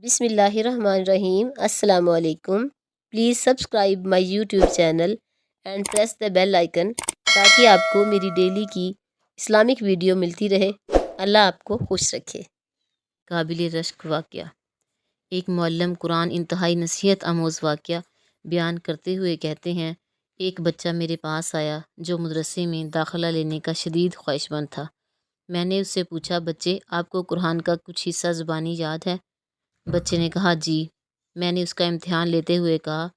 بسم اللہ الرحمن الرحیم۔ السلام علیکم۔ Please subscribe my YouTube channel and press the bell icon تاکہ آپ کو میری ڈیلی کی اسلامک ویڈیو ملتی رہے۔ اللہ آپ کو خوش رکھے۔ قابل رشک واقعہ۔ ایک معلم قرآن انتہائی نصیحت آموز واقعہ بیان کرتے ہوئے کہتے ہیں، ایک بچہ میرے پاس آیا جو مدرسے میں داخلہ لینے کا شدید خواہشمند تھا۔ میں نے اس سے پوچھا، بچے آپ کو قرآن کا کچھ حصہ زبانی یاد ہے؟ بچے نے کہا جی۔ میں نے اس کا امتحان لیتے ہوئے کہا،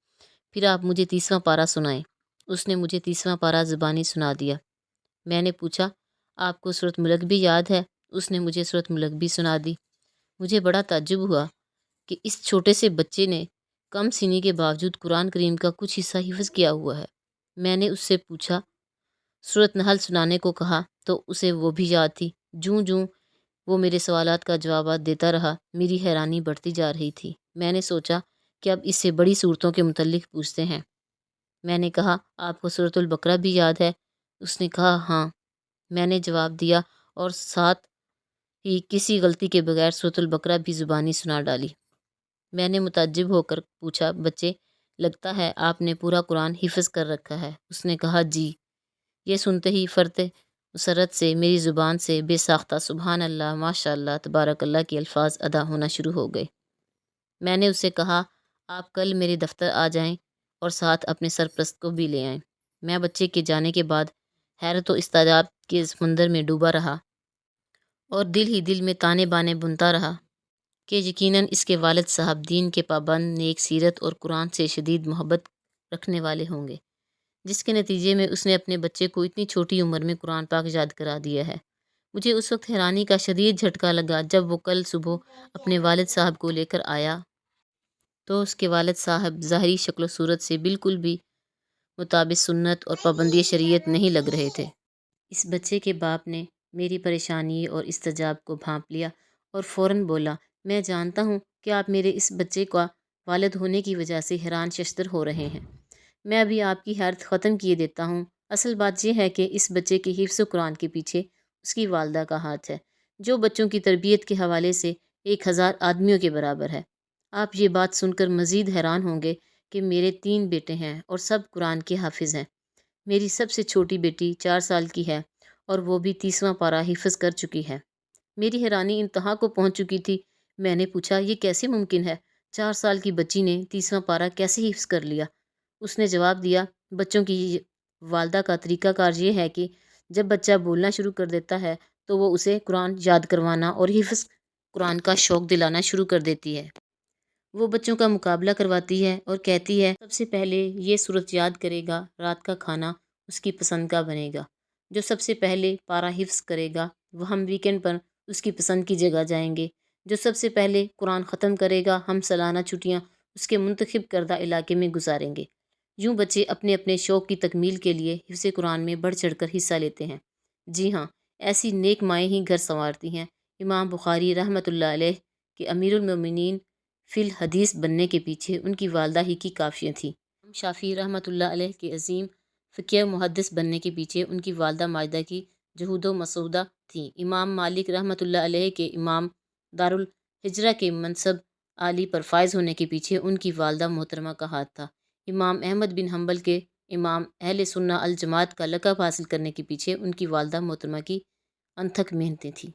پھر آپ مجھے 30واں پارہ سنائیں۔ اس نے مجھے 30واں پارہ زبانی سنا دیا۔ میں نے پوچھا، آپ کو سورۃ ملک بھی یاد ہے؟ اس نے مجھے سورۃ ملک بھی سنا دی۔ مجھے بڑا تعجب ہوا کہ اس چھوٹے سے بچے نے کم سنی کے باوجود قرآن کریم کا کچھ حصہ حفظ کیا ہوا ہے۔ میں نے اس سے پوچھا، سورۃ نحل سنانے کو کہا تو اسے وہ بھی یاد تھی۔ جوں جوں وہ میرے سوالات کا جوابات دیتا رہا، میری حیرانی بڑھتی جا رہی تھی۔ میں نے سوچا کہ اب اس سے بڑی صورتوں کے متعلق پوچھتے ہیں۔ میں نے کہا، آپ کو سورۃ البقرہ بھی یاد ہے؟ اس نے کہا ہاں۔ میں نے جواب دیا اور ساتھ ہی کسی غلطی کے بغیر سورۃ البقرہ بھی زبانی سنا ڈالی۔ میں نے متعجب ہو کر پوچھا، بچے لگتا ہے آپ نے پورا قرآن حفظ کر رکھا ہے؟ اس نے کہا جی۔ یہ سنتے ہی فرط مسرت سے میری زبان سے بے ساختہ سبحان اللہ، ماشاء اللہ، تبارک اللہ کے الفاظ ادا ہونا شروع ہو گئے۔ میں نے اس سے کہا، آپ کل میرے دفتر آ جائیں اور ساتھ اپنے سرپرست کو بھی لے آئیں۔ میں بچے کے جانے کے بعد حیرت و استعجاب کے سمندر میں ڈوبا رہا اور دل ہی دل میں تانے بانے بنتا رہا کہ یقیناً اس کے والد صاحب دین کے پابند، نیک سیرت اور قرآن سے شدید محبت رکھنے والے ہوں گے، جس کے نتیجے میں اس نے اپنے بچے کو اتنی چھوٹی عمر میں قرآن پاک یاد کرا دیا ہے۔ مجھے اس وقت حیرانی کا شدید جھٹکا لگا جب وہ کل صبح اپنے والد صاحب کو لے کر آیا تو اس کے والد صاحب ظاہری شکل و صورت سے بالکل بھی مطابق سنت اور پابندی شریعت نہیں لگ رہے تھے۔ اس بچے کے باپ نے میری پریشانی اور استجاب کو بھانپ لیا اور فوراً بولا، میں جانتا ہوں کہ آپ میرے اس بچے کا والد ہونے کی وجہ سے حیران ششدر ہو رہے ہیں۔ میں ابھی آپ کی حیرت ختم کیے دیتا ہوں۔ اصل بات یہ ہے کہ اس بچے کے حفظ قرآن کے پیچھے اس کی والدہ کا ہاتھ ہے، جو بچوں کی تربیت کے حوالے سے 1000 آدمیوں کے برابر ہے۔ آپ یہ بات سن کر مزید حیران ہوں گے کہ میرے 3 بیٹے ہیں اور سب قرآن کے حافظ ہیں۔ میری سب سے چھوٹی بیٹی 4 سال کی ہے اور وہ بھی 30واں پارہ حفظ کر چکی ہے۔ میری حیرانی انتہا کو پہنچ چکی تھی۔ میں نے پوچھا، یہ کیسے ممکن ہے؟ 4 سال کی بچی نے 30واں پارہ کیسے حفظ کر لیا؟ اس نے جواب دیا، بچوں کی والدہ کا طریقہ کار یہ ہے کہ جب بچہ بولنا شروع کر دیتا ہے تو وہ اسے قرآن یاد کروانا اور حفظ قرآن کا شوق دلانا شروع کر دیتی ہے۔ وہ بچوں کا مقابلہ کرواتی ہے اور کہتی ہے، سب سے پہلے یہ سورت یاد کرے گا، رات کا کھانا اس کی پسند کا بنے گا۔ جو سب سے پہلے پارہ حفظ کرے گا وہ ہم ویکینڈ پر اس کی پسند کی جگہ جائیں گے۔ جو سب سے پہلے قرآن ختم کرے گا، ہم سالانہ چھٹیاں اس کے منتخب کردہ علاقے میں گزاریں گے۔ یوں بچے اپنے اپنے شوق کی تکمیل کے لیے حفظ قرآن میں بڑھ چڑھ کر حصہ لیتے ہیں۔ جی ہاں، ایسی نیک مائیں ہی گھر سنوارتی ہیں۔ امام بخاری رحمۃ اللہ علیہ کے امیر المومنین فی الحدیث بننے کے پیچھے ان کی والدہ ہی کی کافیاں تھیں۔ امام شافعی رحمۃ اللہ علیہ کے عظیم فقیہ محدث بننے کے پیچھے ان کی والدہ ماجدہ کی جہود و مسودہ تھیں۔ امام مالک رحمۃ اللہ علیہ کے امام دارالہجرہ کے منصب عالی پر فائز ہونے کے پیچھے ان کی والدہ محترمہ کا ہاتھ تھا۔ امام احمد بن حنبل کے امام اہل سنہ الجماعت کا لقب حاصل کرنے کے پیچھے ان کی والدہ محترمہ کی انتھک محنتیں تھیں۔